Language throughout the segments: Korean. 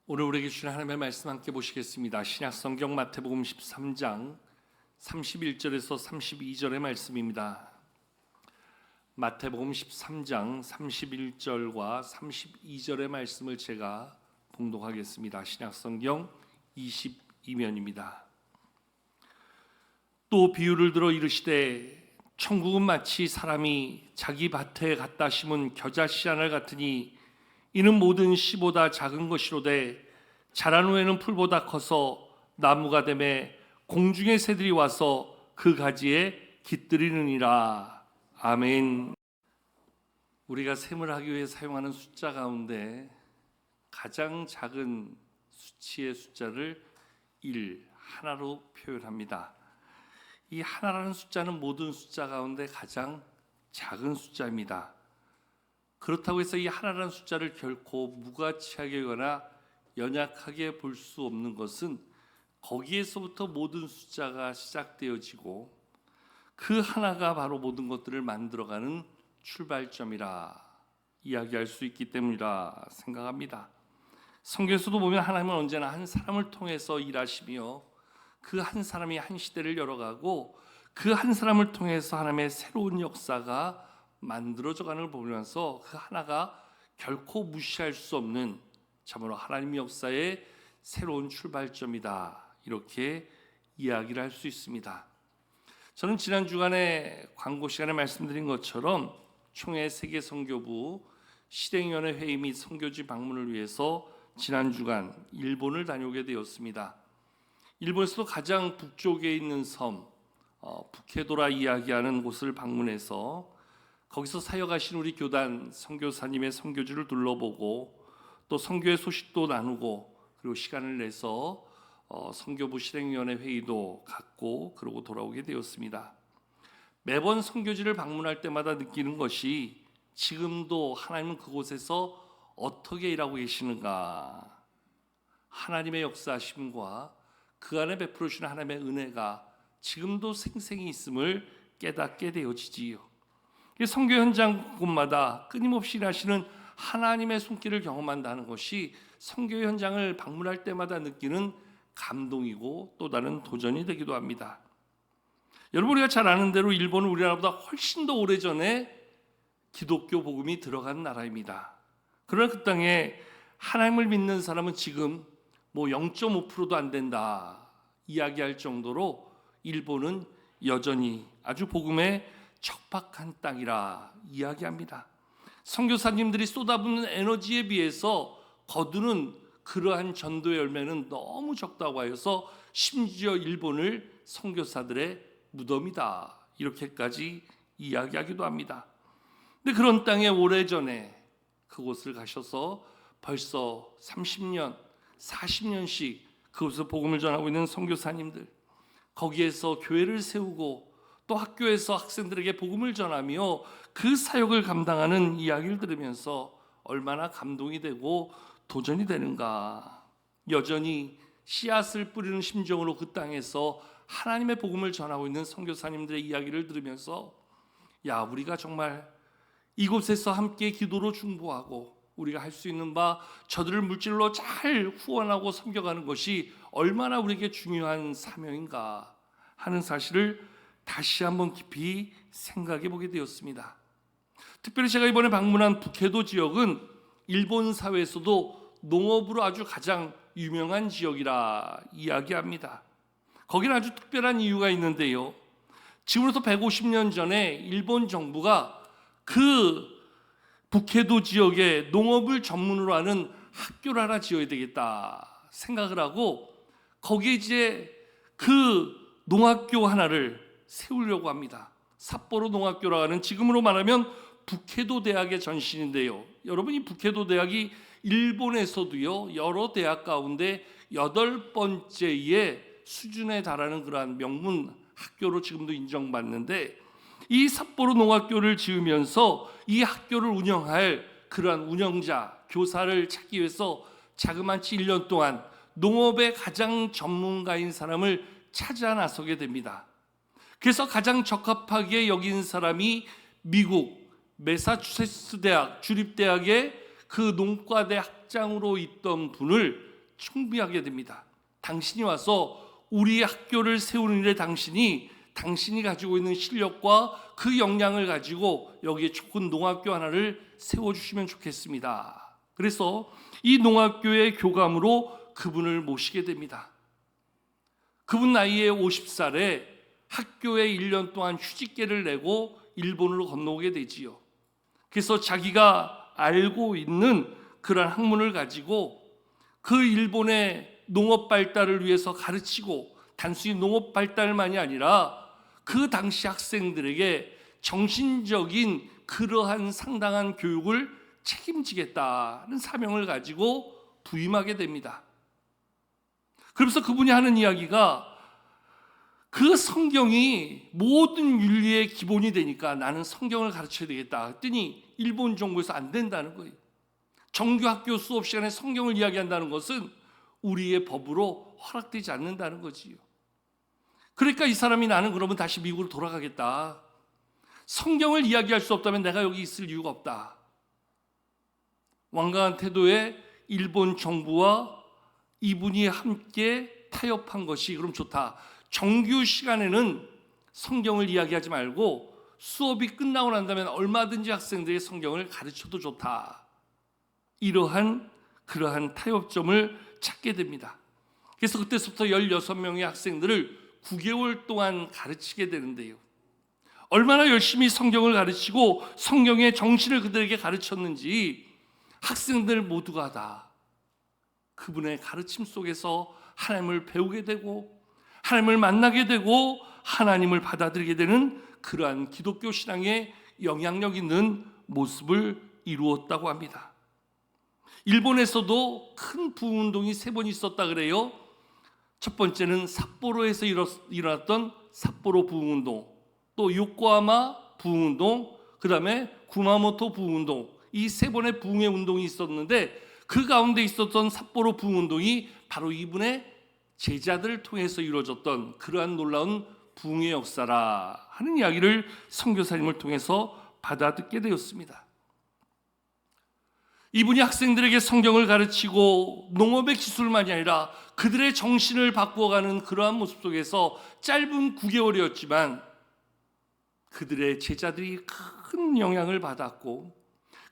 오늘 우리에게 주신 하나님의 말씀 함께 보시겠습니다. 신약성경 마태복음 13장 31절에서 32절의 말씀입니다. 마태복음 13장 31절과 32절의 말씀을 제가 봉독하겠습니다. 신약성경 22면입니다. 또 비유를 들어 이르시되 천국은 마치 사람이 자기 밭에 갖다 심은 겨자씨 하나 같으니 이는 모든 씨보다 작은 것이로되 자란 후에는 풀보다 커서 나무가 되매 공중의 새들이 와서 그 가지에 깃들이느니라. 아멘. 우리가 셈을 하기 위해 사용하는 숫자 가운데 가장 작은 수치의 숫자를 1, 하나로 표현합니다. 이 하나라는 숫자는 모든 숫자 가운데 가장 작은 숫자입니다. 그렇다고 해서 이 하나라는 숫자를 결코 무가치하게 거나 연약하게 볼 수 없는 것은 거기에서부터 모든 숫자가 시작되어지고 그 하나가 바로 모든 것들을 만들어가는 출발점이라 이야기할 수 있기 때문이라 생각합니다. 성경에서도 보면 하나님은 언제나 한 사람을 통해서 일하시며 그 한 사람이 한 시대를 열어가고 그 한 사람을 통해서 하나님의 새로운 역사가 만들어져가는 걸 보면서 그 하나가 결코 무시할 수 없는 참으로 하나님의 역사의 새로운 출발점이다, 이렇게 이야기를 할 수 있습니다. 저는 지난 주간에 광고 시간에 말씀드린 것처럼 총회 세계선교부 실행위원회 회의 및 선교지 방문을 위해서 지난 주간 일본을 다녀오게 되었습니다. 일본에서도 가장 북쪽에 있는 섬 북해도라 이야기하는 곳을 방문해서 거기서 사역하신 우리 교단 선교사님의 선교지를 둘러보고 또 선교의 소식도 나누고 그리고 시간을 내서 선교부 실행위원회 회의도 갖고 그러고 돌아오게 되었습니다. 매번 선교지를 방문할 때마다 느끼는 것이 지금도 하나님은 그곳에서 어떻게 일하고 계시는가, 하나님의 역사하심과 그 안에 베풀어 주시는 하나님의 은혜가 지금도 생생히 있음을 깨닫게 되어지지요. 선교 현장 곳마다 끊임없이 일하시는 하나님의 손길을 경험한다는 것이 선교 현장을 방문할 때마다 느끼는 감동이고 또 다른 도전이 되기도 합니다. 여러분, 우리가 잘 아는 대로 일본은 우리나라보다 훨씬 더 오래전에 기독교 복음이 들어간 나라입니다. 그러나 그 땅에 하나님을 믿는 사람은 지금 0.5%도 안 된다 이야기할 정도로 일본은 여전히 아주 복음에 척박한 땅이라 이야기합니다. 선교사님들이 쏟아붓는 에너지에 비해서 거두는 그러한 전도의 열매는 너무 적다고 하여서 심지어 일본을 선교사들의 무덤이다 이렇게까지 이야기하기도 합니다. 근데 그런 땅에 오래전에 그곳을 가셔서 벌써 30년, 40년씩 그곳에서 복음을 전하고 있는 선교사님들, 거기에서 교회를 세우고 또 학교에서 학생들에게 복음을 전하며 그 사역을 감당하는 이야기를 들으면서 얼마나 감동이 되고 도전이 되는가. 여전히 씨앗을 뿌리는 심정으로 그 땅에서 하나님의 복음을 전하고 있는 선교사님들의 이야기를 들으면서 우리가 정말 이곳에서 함께 기도로 중보하고 우리가 할 수 있는 바 저들을 물질로 잘 후원하고 섬겨가는 것이 얼마나 우리에게 중요한 사명인가 하는 사실을 다시 한번 깊이 생각해 보게 되었습니다. 특별히 제가 이번에 방문한 북해도 지역은 일본 사회에서도 농업으로 아주 가장 유명한 지역이라 이야기합니다. 거기는 아주 특별한 이유가 있는데요, 지금으로부터 150년 전에 일본 정부가 그 북해도 지역에 농업을 전문으로 하는 학교를 하나 지어야 되겠다 생각을 하고 거기에 이제 그 농학교 하나를 세우려고 합니다. 삿포로 농학교라고 하는, 지금으로 말하면 북해도 대학의 전신인데요, 여러분, 이 북해도 대학이 일본에서도요 여러 대학 가운데 8번째의 수준에 달하는 그러한 명문 학교로 지금도 인정받는데, 이 삿포로 농학교를 지으면서 이 학교를 운영할 그러한 운영자, 교사를 찾기 위해서 자그마치 1년 동안 농업의 가장 전문가인 사람을 찾아 나서게 됩니다. 그래서 가장 적합하게 여긴 사람이 미국 매사추세츠 대학 주립대학의 그 농과대 학장으로 있던 분을 충비하게 됩니다. 당신이 와서 우리 학교를 세우는 일에 당신이 가지고 있는 실력과 그 역량을 가지고 여기에 좋은 농학교 하나를 세워주시면 좋겠습니다. 그래서 이 농학교의 교감으로 그분을 모시게 됩니다. 그분 나이에 50살에 학교에 1년 동안 휴직계를 내고 일본으로 건너오게 되지요. 그래서 자기가 알고 있는 그런 학문을 가지고 그 일본의 농업 발달을 위해서 가르치고, 단순히 농업 발달만이 아니라 그 당시 학생들에게 정신적인 그러한 상당한 교육을 책임지겠다는 사명을 가지고 부임하게 됩니다. 그러면서 그분이 하는 이야기가, 그 성경이 모든 윤리의 기본이 되니까 나는 성경을 가르쳐야 되겠다 했더니 일본 정부에서 안 된다는 거예요. 정규학교 수업 시간에 성경을 이야기한다는 것은 우리의 법으로 허락되지 않는다는 거지요. 그러니까 이 사람이, 나는 그러면 다시 미국으로 돌아가겠다. 성경을 이야기할 수 없다면 내가 여기 있을 이유가 없다. 완강한 태도의 일본 정부와 이분이 함께 타협한 것이, 그럼 좋다. 정규 시간에는 성경을 이야기하지 말고 수업이 끝나고 난다면 얼마든지 학생들의 성경을 가르쳐도 좋다. 그러한 타협점을 찾게 됩니다. 그래서 그때부터 16명의 학생들을 9개월 동안 가르치게 되는데요. 얼마나 열심히 성경을 가르치고 성경의 정신을 그들에게 가르쳤는지 학생들 모두가 다 그분의 가르침 속에서 하나님을 배우게 되고, 하나님을 만나게 되고, 하나님을 받아들이게 되는 그러한 기독교 신앙의 영향력 있는 모습을 이루었다고 합니다. 일본에서도 큰 부흥운동이 3번 있었다 그래요. 첫 번째는 삿포로에서 일어났던 삿포로 부흥운동, 또 요코하마 부흥운동, 그 다음에 구마모토 부흥운동, 이 3번의 부흥의 운동이 있었는데, 그 가운데 있었던 삿포로 부흥운동이 바로 이분의 제자들을 통해서 이루어졌던 그러한 놀라운 부흥의 역사라 하는 이야기를 선교사님을 통해서 받아듣게 되었습니다. 이분이 학생들에게 성경을 가르치고 농업의 기술만이 아니라 그들의 정신을 바꾸어가는 그러한 모습 속에서 짧은 9개월이었지만 그들의 제자들이 큰 영향을 받았고,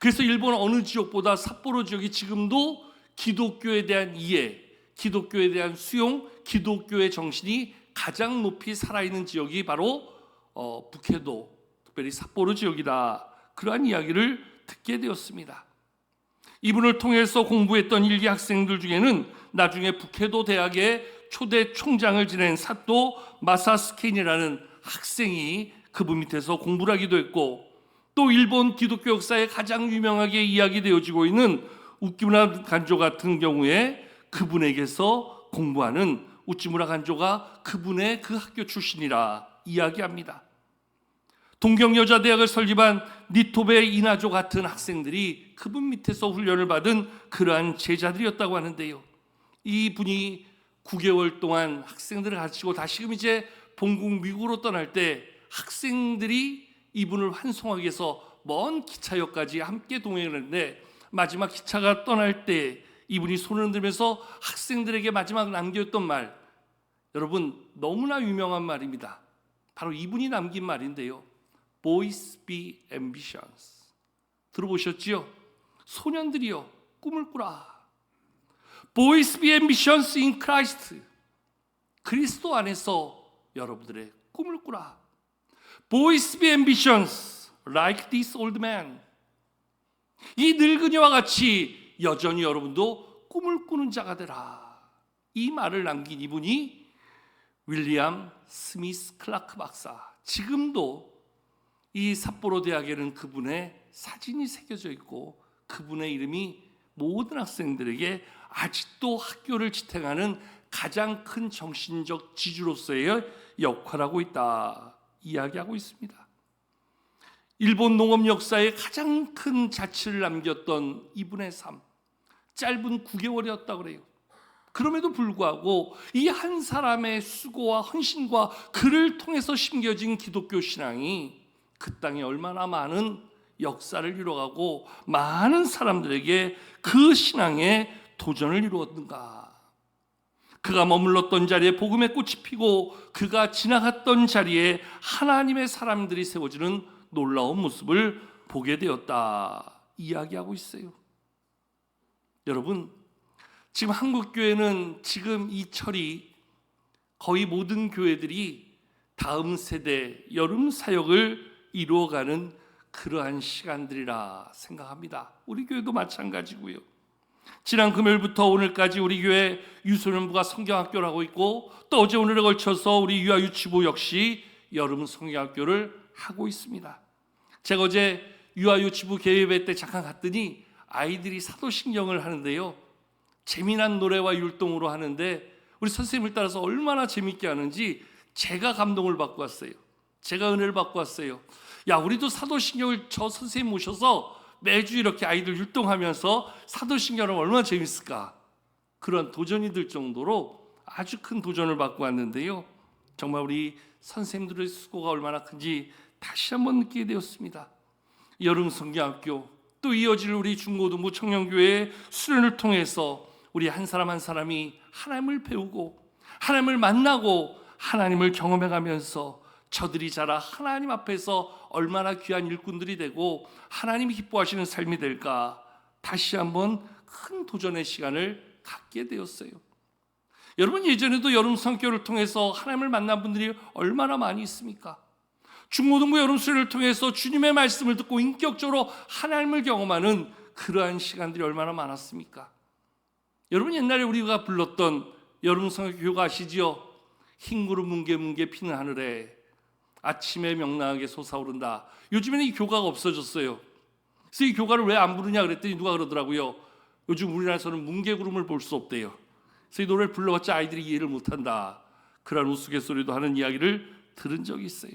그래서 일본 어느 지역보다 삿포로 지역이 지금도 기독교에 대한 이해, 기독교에 대한 수용, 기독교의 정신이 가장 높이 살아있는 지역이 바로 북해도, 특별히 삿포로 지역이다. 그러한 이야기를 듣게 되었습니다. 이분을 통해서 공부했던 일기 학생들 중에는 나중에 북해도 대학의 초대 총장을 지낸 사또 마사스켄이라는 학생이 그분 밑에서 공부를 하기도 했고, 또 일본 기독교 역사에 가장 유명하게 이야기되어지고 있는 우키무라 간조 같은 경우에 그분에게서 공부하는 우치무라 간조가 그분의 그 학교 출신이라 이야기합니다. 동경여자대학을 설립한 니토베 이나조 같은 학생들이 그분 밑에서 훈련을 받은 그러한 제자들이었다고 하는데요. 이분이 9개월 동안 학생들을 가르치고 다시금 이제 본국 미국으로 떠날 때 학생들이 이분을 환송하기 위해서 먼 기차역까지 함께 동행을 했는데, 마지막 기차가 떠날 때 이분이 손을 흔들면서 학생들에게 마지막 남겼던 말, 여러분 너무나 유명한 말입니다. 바로 이분이 남긴 말인데요. Boys be ambitious. 들어보셨지요? 소년들이여 꿈을 꾸라. Boys be ambitious in Christ. 그리스도 안에서 여러분들의 꿈을 꾸라. Boys be ambitious like this old man. 이 늙은이와 같이 여전히 여러분도 꿈을 꾸는 자가 되라. 이 말을 남긴 이분이 윌리엄 스미스 클라크 박사. 지금도 이 삿포로 대학에는 그분의 사진이 새겨져 있고 그분의 이름이 모든 학생들에게 아직도 학교를 지탱하는 가장 큰 정신적 지주로서의 역할을 하고 있다 이야기하고 있습니다. 일본 농업 역사에 가장 큰 자취를 남겼던 이분의 삶, 짧은 9개월이었다고 그래요. 그럼에도 불구하고 이 한 사람의 수고와 헌신과 그를 통해서 심겨진 기독교 신앙이 그 땅에 얼마나 많은 역사를 이뤄가고 많은 사람들에게 그 신앙의 도전을 이루었는가? 그가 머물렀던 자리에 복음의 꽃이 피고 그가 지나갔던 자리에 하나님의 사람들이 세워지는 놀라운 모습을 보게 되었다 이야기하고 있어요. 여러분, 지금 한국교회는 지금 이 철이 거의 모든 교회들이 다음 세대 여름 사역을 이루어가는 그러한 시간들이라 생각합니다. 우리 교회도 마찬가지고요. 지난 금요일부터 오늘까지 우리 교회 유소년부가 성경학교를 하고 있고, 또 어제 오늘에 걸쳐서 우리 유아유치부 역시 여름 성경학교를 하고 있습니다. 제가 어제 유아유치부 개회회 때 잠깐 갔더니 아이들이 사도신경을 하는데요, 재미난 노래와 율동으로 하는데 우리 선생님을 따라서 얼마나 재밌게 하는지 제가 감동을 받고 왔어요. 제가 은혜를 받고 왔어요. 야, 우리도 사도신경을 저 선생님 모셔서 매주 이렇게 아이들 율동하면서 사도신경을 하면 얼마나 재밌을까? 그런 도전이 들 정도로 아주 큰 도전을 받고 왔는데요, 정말 우리 선생님들의 수고가 얼마나 큰지 다시 한번 느끼게 되었습니다. 여름 성경학교, 또 이어질 우리 중고등부 청년교회의 수련을 통해서 우리 한 사람 한 사람이 하나님을 배우고 하나님을 만나고 하나님을 경험해가면서 저들이 자라 하나님 앞에서 얼마나 귀한 일꾼들이 되고 하나님이 기뻐하시는 삶이 될까, 다시 한번 큰 도전의 시간을 갖게 되었어요. 여러분, 예전에도 여름 성교를 통해서 하나님을 만난 분들이 얼마나 많이 있습니까? 중고등부 여름 수련을 통해서 주님의 말씀을 듣고 인격적으로 하나님을 경험하는 그러한 시간들이 얼마나 많았습니까? 여러분, 옛날에 우리가 불렀던 여름 성교 아시지요? 흰 구름 뭉게뭉게 피는 하늘에 아침에 명랑하게 솟아오른다. 요즘에는 이 교가가 없어졌어요. 그래서 이 교가를 왜 안 부르냐 그랬더니 누가 그러더라고요. 요즘 우리나라에서는 뭉게구름을 볼 수 없대요. 그래서 이 노래를 불러봤자 아이들이 이해를 못한다, 그런 우스갯소리도 하는 이야기를 들은 적이 있어요.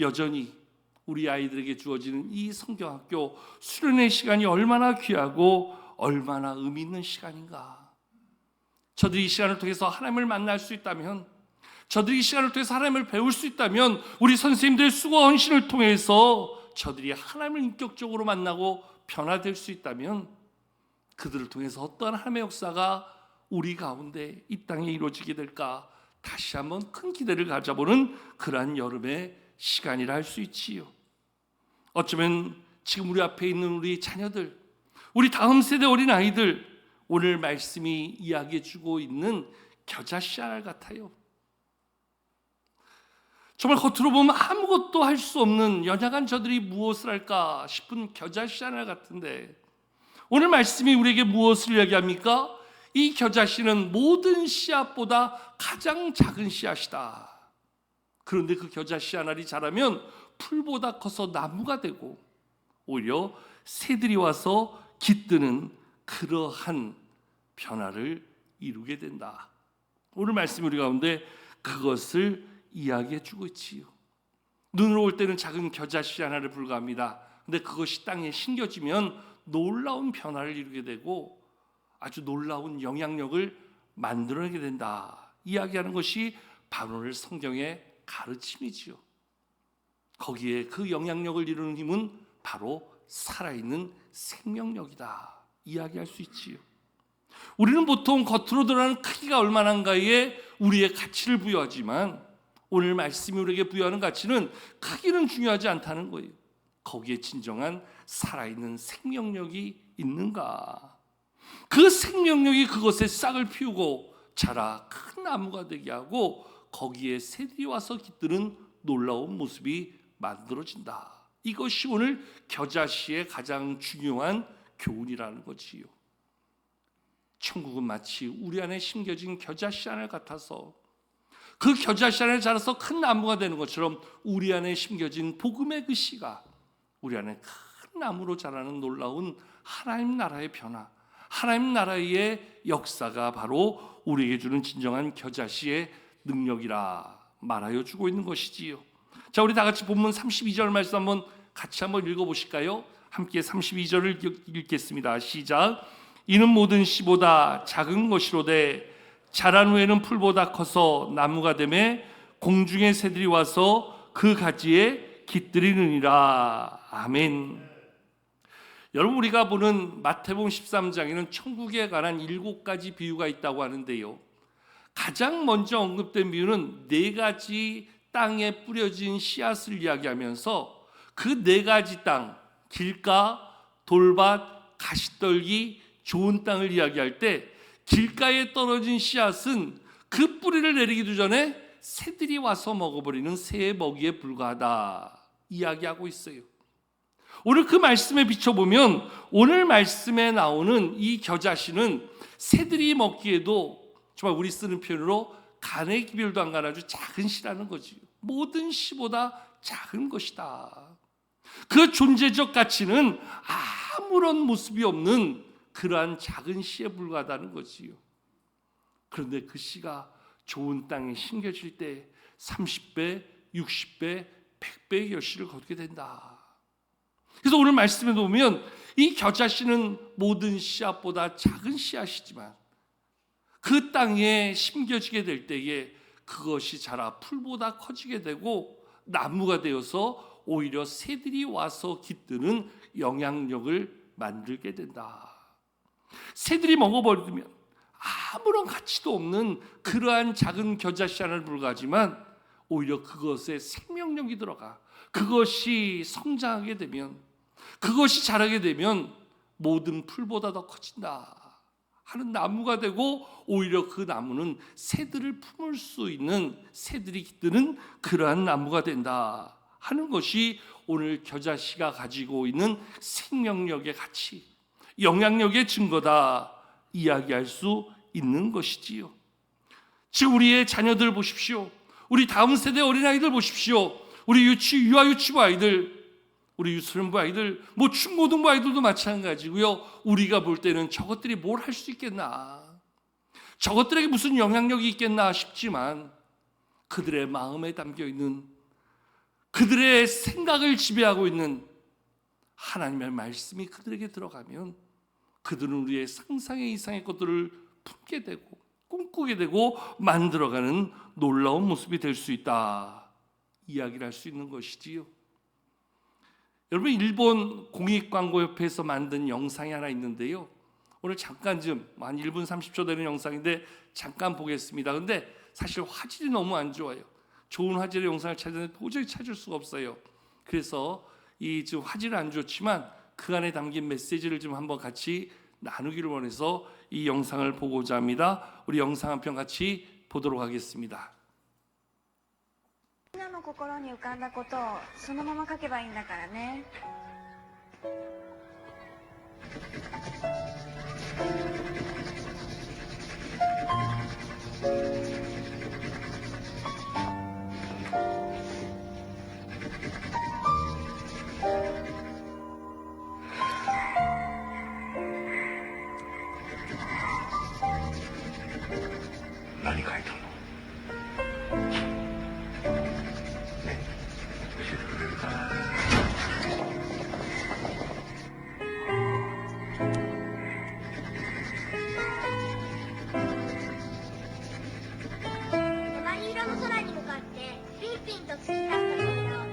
여전히 우리 아이들에게 주어지는 이 성경학교 수련의 시간이 얼마나 귀하고 얼마나 의미 있는 시간인가. 저들이 이 시간을 통해서 하나님을 만날 수 있다면, 저들이 이 시간을 통해서 하나님을 배울 수 있다면, 우리 선생님들의 수고와 헌신을 통해서 저들이 하나님을 인격적으로 만나고 변화될 수 있다면, 그들을 통해서 어떠한 하나님의 역사가 우리 가운데 이 땅에 이루어지게 될까, 다시 한번 큰 기대를 가져보는 그러한 여름의 시간이라 할 수 있지요. 어쩌면 지금 우리 앞에 있는 우리 자녀들, 우리 다음 세대 어린 아이들, 오늘 말씀이 이야기해주고 있는 겨자씨 하나 같아요. 정말 겉으로 보면 아무것도 할 수 없는 연약한 저들이 무엇을 할까 싶은 겨자씨 하나 같은데, 오늘 말씀이 우리에게 무엇을 이야기합니까? 이 겨자씨는 모든 씨앗보다 가장 작은 씨앗이다. 그런데 그 겨자씨 하나리 자라면 풀보다 커서 나무가 되고 오히려 새들이 와서 깃드는 그러한 변화를 이루게 된다. 오늘 말씀 우리 가운데 그것을 이야기해 주고 있지요. 눈으로 올 때는 작은 겨자씨 하나를 불과합니다. 근데 그것이 땅에 심겨지면 놀라운 변화를 이루게 되고 아주 놀라운 영향력을 만들어내게 된다. 이야기하는 것이 바로 오늘 성경의 가르침이지요. 거기에 그 영향력을 이루는 힘은 바로 살아있는 생명력이다. 이야기할 수 있지요. 우리는 보통 겉으로 드러나는 크기가 얼마나인가에 우리의 가치를 부여하지만, 오늘 말씀이 우리에게 부여하는 가치는 크기는 중요하지 않다는 거예요. 거기에 진정한 살아있는 생명력이 있는가, 그 생명력이 그것에 싹을 피우고 자라 큰 나무가 되게 하고 거기에 새들이 와서 깃드는 놀라운 모습이 만들어진다. 이것이 오늘 겨자씨의 가장 중요한 교훈이라는 거지요. 천국은 마치 우리 안에 심겨진 겨자씨 하나 같아서, 그 겨자씨 안에 자라서 큰 나무가 되는 것처럼 우리 안에 심겨진 복음의 그 씨가 우리 안에 큰 나무로 자라는 놀라운 하나님 나라의 변화, 하나님 나라의 역사가 바로 우리에게 주는 진정한 겨자씨의 능력이라 말하여 주고 있는 것이지요. 자, 우리 다 같이 본문 32절 말씀 같이 한번 읽어보실까요? 함께 32절을 읽겠습니다. 시작. 이는 모든 씨보다 작은 것이로되 자란 후에는 풀보다 커서 나무가 되매 공중의 새들이 와서 그 가지에 깃들이느니라. 아멘. 여러분, 우리가 보는 마태복음 13장에는 천국에 관한 7가지 비유가 있다고 하는데요, 가장 먼저 언급된 비유는 4가지 땅에 뿌려진 씨앗을 이야기하면서 그 4가지 땅, 길가, 돌밭, 가시떨기, 좋은 땅을 이야기할 때 길가에 떨어진 씨앗은 그 뿌리를 내리기도 전에 새들이 와서 먹어버리는 새의 먹이에 불과하다 이야기하고 있어요. 오늘 그 말씀에 비춰보면 오늘 말씀에 나오는 이 겨자씨는 새들이 먹기에도 정말 우리 쓰는 표현으로 간의 기별도 안 간 아주 작은 씨라는 거지. 모든 씨보다 작은 것이다. 그 존재적 가치는 아무런 모습이 없는 그러한 작은 씨에 불과하다는 거지요. 그런데 그 씨가 좋은 땅에 심겨질 때 30배, 60배, 100배의 결실을 거두게 된다. 그래서 오늘 말씀에 보면 이 겨자씨는 모든 씨앗보다 작은 씨앗이지만 그 땅에 심겨지게 될 때에 그것이 자라 풀보다 커지게 되고 나무가 되어서 오히려 새들이 와서 깃드는 영향력을 만들게 된다. 새들이 먹어버리면 아무런 가치도 없는 그러한 작은 겨자씨 하나를 불과하지만 오히려 그것에 생명력이 들어가 그것이 성장하게 되면, 그것이 자라게 되면 모든 풀보다 더 커진다 하는 나무가 되고, 오히려 그 나무는 새들을 품을 수 있는, 새들이 깃드는 그러한 나무가 된다 하는 것이 오늘 겨자씨가 가지고 있는 생명력의 가치, 영향력의 증거다 이야기할 수 있는 것이지요. 지금 우리의 자녀들 보십시오. 우리 다음 세대 어린아이들 보십시오. 우리 유아 유치부 아이들, 우리 유소년부 아이들, 중고등부 아이들도 마찬가지고요. 우리가 볼 때는 저것들이 뭘 할 수 있겠나, 저것들에게 무슨 영향력이 있겠나 싶지만 그들의 마음에 담겨있는, 그들의 생각을 지배하고 있는 하나님의 말씀이 그들에게 들어가면 그들은 우리의 상상의 이상의 것들을 품게 되고 꿈꾸게 되고 만들어가는 놀라운 모습이 될 수 있다 이야기를 할 수 있는 것이지요. 여러분, 일본 공익광고협회에서 만든 영상이 하나 있는데요, 오늘 잠깐 한 1분 30초 되는 영상인데 잠깐 보겠습니다. 근데 사실 화질이 너무 안 좋아요. 좋은 화질의 영상을 찾는데 도저히 찾을 수가 없어요. 그래서 이 지금 화질은 안 좋지만 그 안에 담긴 메시지를 좀 한번 같이 나누기를 원해서 이 영상을 보고자 합니다. 우리 영상 한 편 같이 보도록 하겠습니다. みんなの心に浮かんだことをそのまま書けばいいんだからね。何書いたの？何色の空に向かってピンピンと突き刺した扉を。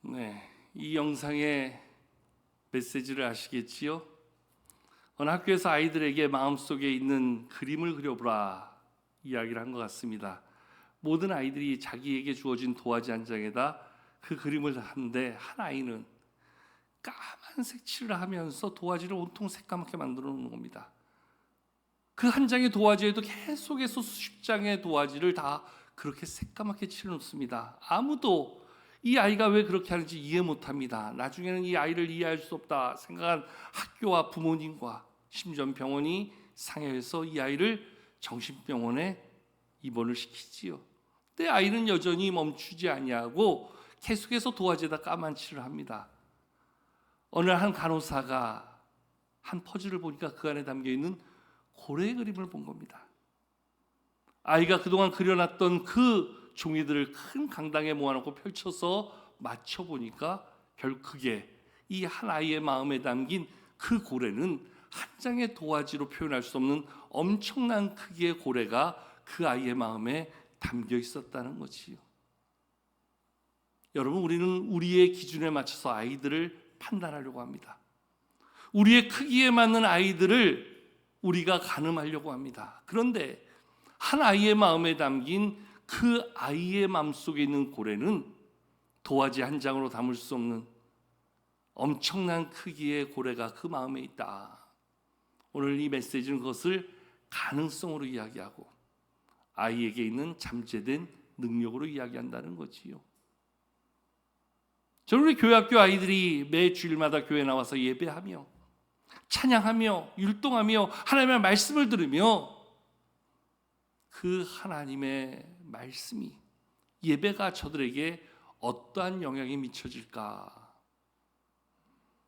네, 이 영상의 메시지를 아시겠지요? 어느 학교에서 아이들에게 마음속에 있는 그림을 그려보라 이야기를 한 것 같습니다. 모든 아이들이 자기에게 주어진 도화지 한 장에다 그 그림을 하는데, 한 아이는 까만 색칠을 하면서 도화지를 온통 새까맣게 만들어 놓는 겁니다. 그 한 장의 도화지에도 계속해서 수십 장의 도화지를 다 그렇게 새까맣게 칠해 놓습니다. 아무도 이 아이가 왜 그렇게 하는지 이해 못합니다. 나중에는 이 아이를 이해할 수 없다 생각한 학교와 부모님과 심지어 병원이 상의해서 이 아이를 정신병원에 입원을 시키지요. 근데 아이는 여전히 멈추지 아니하고 계속해서 도화지에다 까만칠을 합니다. 어느 한 간호사가 한 퍼즐을 보니까 그 안에 담겨있는 고래의 그림을 본 겁니다. 아이가 그동안 그려놨던 그 종이들을 큰 강당에 모아놓고 펼쳐서 맞춰보니까 결국 그게 이 한 아이의 마음에 담긴 그 고래는 한 장의 도화지로 표현할 수 없는 엄청난 크기의 고래가 그 아이의 마음에 담겨 있었다는 거지요. 여러분, 우리는 우리의 기준에 맞춰서 아이들을 판단하려고 합니다. 우리의 크기에 맞는 아이들을 우리가 가늠하려고 합니다. 그런데 한 아이의 마음에 담긴 그 아이의 마음속에 있는 고래는 도화지 한 장으로 담을 수 없는 엄청난 크기의 고래가 그 마음에 있다. 오늘 이 메시지는 그것을 가능성으로 이야기하고 아이에게 있는 잠재된 능력으로 이야기한다는 거지요. 저는 우리 교회학교 아이들이 매 주일마다 교회 나와서 예배하며 찬양하며 율동하며 하나님의 말씀을 들으며 그 하나님의 말씀이 예배가 저들에게 어떠한 영향이 미쳐질까?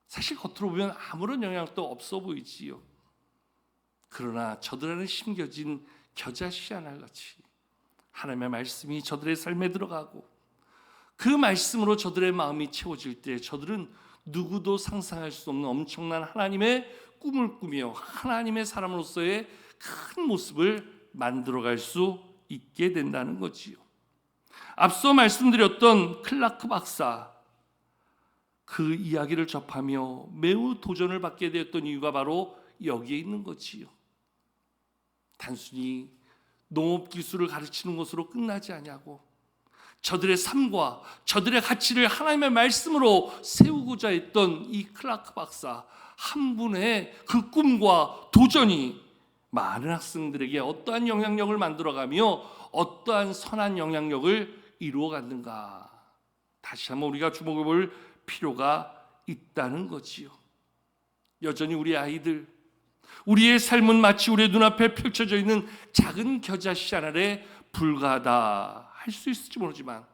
사실 겉으로 보면 아무런 영향도 없어 보이지요. 그러나 저들 안에 심겨진 겨자씨 하나같이 하나님의 말씀이 저들의 삶에 들어가고 그 말씀으로 저들의 마음이 채워질 때 저들은 누구도 상상할 수 없는 엄청난 하나님의 꿈을 꾸며 하나님의 사람으로서의 큰 모습을 만들어갈 수 있게 된다는 거지요. 앞서 말씀드렸던 클라크 박사, 그 이야기를 접하며 매우 도전을 받게 되었던 이유가 바로 여기에 있는 거지요. 단순히 농업 기술을 가르치는 것으로 끝나지 아니하고 저들의 삶과 저들의 가치를 하나님의 말씀으로 세우고자 했던 이 클라크 박사 한 분의 그 꿈과 도전이 많은 학생들에게 어떠한 영향력을 만들어가며 어떠한 선한 영향력을 이루어갔는가, 다시 한번 우리가 주목해 볼 필요가 있다는 거지요. 여전히 우리 아이들, 우리의 삶은 마치 우리의 눈앞에 펼쳐져 있는 작은 겨자씨 하나에 불과하다 할 수 있을지 모르지만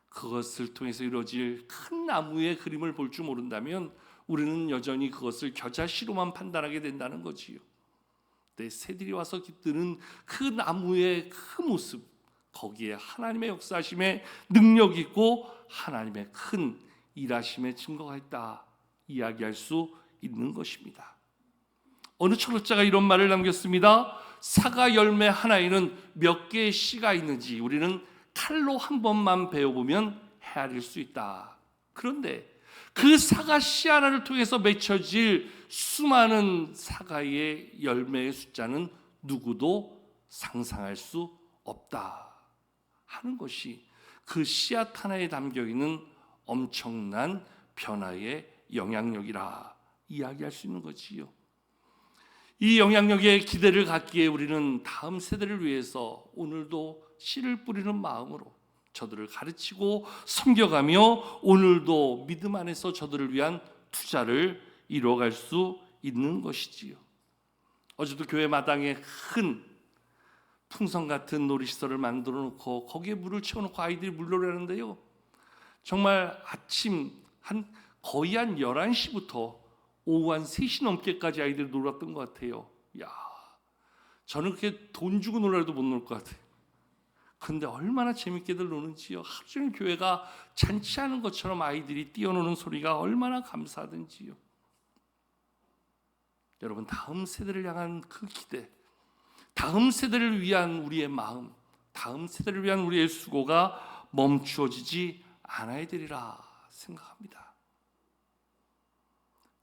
그것을 통해서 이루어질 큰 나무의 그림을 볼 줄 모른다면 우리는 여전히 그것을 겨자씨로만 판단하게 된다는 거지요. 내 새들이 와서 깃드는 그 나무의 그 모습, 거기에 하나님의 역사하심의 능력이 있고 하나님의 큰 일하심의 증거가 있다 이야기할 수 있는 것입니다. 어느 철학자가 이런 말을 남겼습니다. 사과 열매 하나에는 몇 개의 씨가 있는지 우리는 칼로 한 번만 베어보면 헤아릴 수 있다. 그런데 그 사과 씨 하나를 통해서 맺혀질 수많은 사과의 열매의 숫자는 누구도 상상할 수 없다 하는 것이 그 씨앗 하나에 담겨있는 엄청난 변화의 영향력이라 이야기할 수 있는 거지요. 이 영향력에 기대를 갖기에 우리는 다음 세대를 위해서 오늘도 씨를 뿌리는 마음으로 저들을 가르치고 섬겨가며 오늘도 믿음 안에서 저들을 위한 투자를 이루어갈 수 있는 것이지요. 어제도 교회 마당에 큰 풍선 같은 놀이시설을 만들어 놓고 거기에 물을 채워놓고 아이들이 물놀이하는데요, 정말 아침 거의 한 11시부터 오후 한 3시 넘게까지 아이들이 놀았던 것 같아요. 야, 저는 그렇게 돈 주고 놀아도 못 놀 것 같아요. 근데 얼마나 재밌게들 노는지요. 하루 종일 교회가 잔치하는 것처럼 아이들이 뛰어노는 소리가 얼마나 감사하든지요. 여러분, 다음 세대를 향한 그 기대, 다음 세대를 위한 우리의 마음, 다음 세대를 위한 우리의 수고가 멈추어지지 않아야 되리라 생각합니다.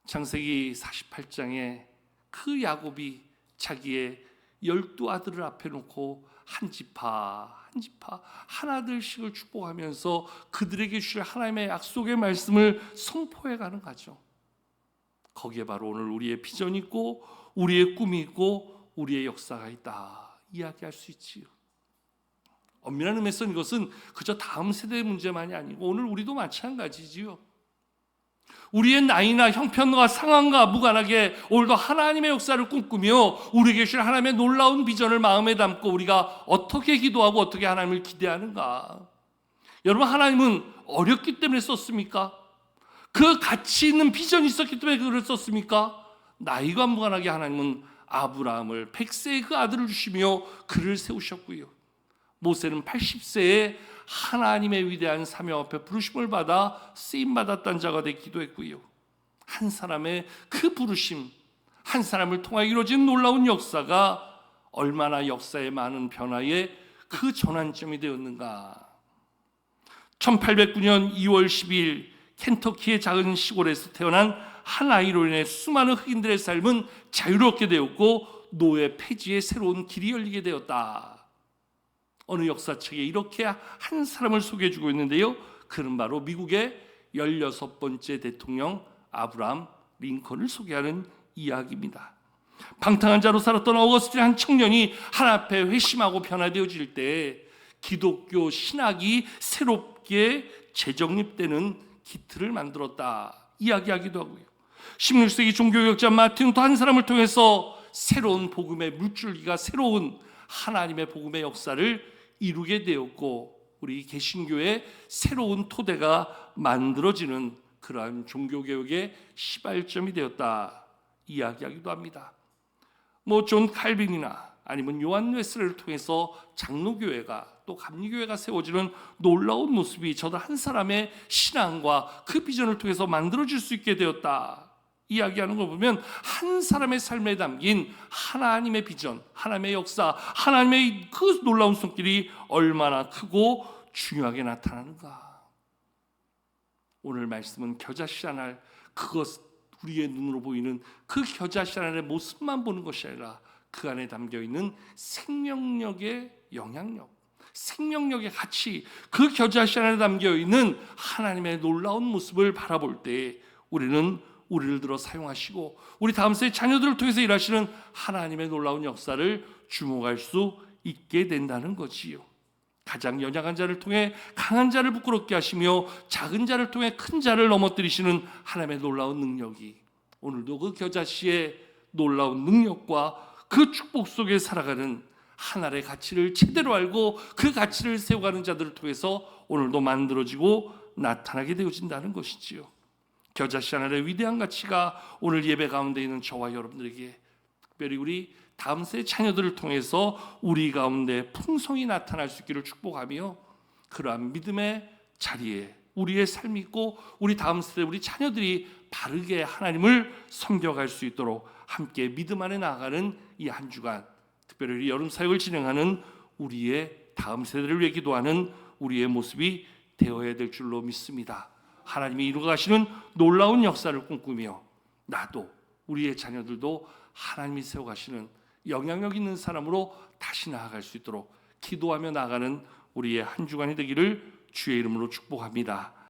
창세기 48장에 그 야곱이 자기의 12아들을 앞에 놓고 한 지파 한 지파 하나들씩을 축복하면서 그들에게 주실 하나님의 약속의 말씀을 선포해가는 과정, 거기에 바로 오늘 우리의 비전이 있고 우리의 꿈이 있고 우리의 역사가 있다 이야기할 수 있지요. 엄밀한 의미에서 이것은 그저 다음 세대의 문제만이 아니고 오늘 우리도 마찬가지지요. 우리의 나이나 형편과 상황과 무관하게 오늘도 하나님의 역사를 꿈꾸며 우리에게 주신 하나님의 놀라운 비전을 마음에 담고 우리가 어떻게 기도하고 어떻게 하나님을 기대하는가. 여러분, 하나님은 어렵기 때문에 썼습니까? 그 가치 있는 비전이 있었기 때문에 그를 썼습니까? 나이가 무관하게 하나님은 아브라함을 100세의 그 아들을 주시며 그를 세우셨고요. 모세는 80세에 하나님의 위대한 사명 앞에 부르심을 받아 쓰임받았던 자가 되기도 했고요. 한 사람의 그 부르심, 한 사람을 통하여 이루어진 놀라운 역사가 얼마나 역사의 많은 변화의 그 전환점이 되었는가. 1809년 2월 12일 켄터키의 작은 시골에서 태어난 한 아이로 인해 수많은 흑인들의 삶은 자유롭게 되었고 노예 폐지의 새로운 길이 열리게 되었다. 어느 역사책에 이렇게 한 사람을 소개해주고 있는데요. 그는 바로 미국의 16번째 대통령 아브라함 링컨을 소개하는 이야기입니다. 방탕한 자로 살았던 어거스틴의 한 청년이 하나님 앞에 회심하고 변화되어질 때 기독교 신학이 새롭게 재정립되는 기틀을 만들었다 이야기하기도 하고요. 16세기 종교개혁자 마틴 루터 한 사람을 통해서 새로운 복음의 물줄기가 새로운 하나님의 복음의 역사를 이루게 되었고 우리 개신교의 새로운 토대가 만들어지는 그러한 종교개혁의 시발점이 되었다 이야기하기도 합니다. 존 칼빈이나 아니면 요한 웨슬레를 통해서 장로교회가 또 감리교회가 세워지는 놀라운 모습이 저도 한 사람의 신앙과 그 비전을 통해서 만들어질 수 있게 되었다 이야기하는 걸 보면 한 사람의 삶에 담긴 하나님의 비전, 하나님의 역사, 하나님의 그 놀라운 손길이 얼마나 크고 중요하게 나타나는가. 오늘 말씀은 겨자씨 하나 그것 우리의 눈으로 보이는 그 겨자씨 하나의 모습만 보는 것이 아니라 그 안에 담겨있는 생명력의 영향력, 생명력의 가치, 그 겨자씨 안에 담겨있는 하나님의 놀라운 모습을 바라볼 때 우리는 우리를 들어 사용하시고 우리 다음 세대 자녀들을 통해서 일하시는 하나님의 놀라운 역사를 주목할 수 있게 된다는 거지요. 가장 연약한 자를 통해 강한 자를 부끄럽게 하시며 작은 자를 통해 큰 자를 넘어뜨리시는 하나님의 놀라운 능력이 오늘도 그 겨자씨의 놀라운 능력과 그 축복 속에 살아가는 하나의 가치를 제대로 알고 그 가치를 세워가는 자들을 통해서 오늘도 만들어지고 나타나게 되어진다는 것이지요. 겨자씨 하나의 위대한 가치가 오늘 예배 가운데 있는 저와 여러분들에게 특별히 우리 다음 세대 자녀들을 통해서 우리 가운데 풍성히 나타날 수 있기를 축복하며 그러한 믿음의 자리에 우리의 삶이 있고 우리 다음 세대 우리 자녀들이 바르게 하나님을 섬겨갈 수 있도록 함께 믿음 안에 나아가는 이 한 주간 특별히 우리 여름 사역을 진행하는 우리의 다음 세대를 위해 기도하는 우리의 모습이 되어야 될 줄로 믿습니다. 하나님이 이루어가시는 놀라운 역사를 꿈꾸며 나도 우리의 자녀들도 하나님이 세워가시는 영향력 있는 사람으로 다시 나아갈 수 있도록 기도하며 나아가는 우리의 한 주간이 되기를 주의 이름으로 축복합니다.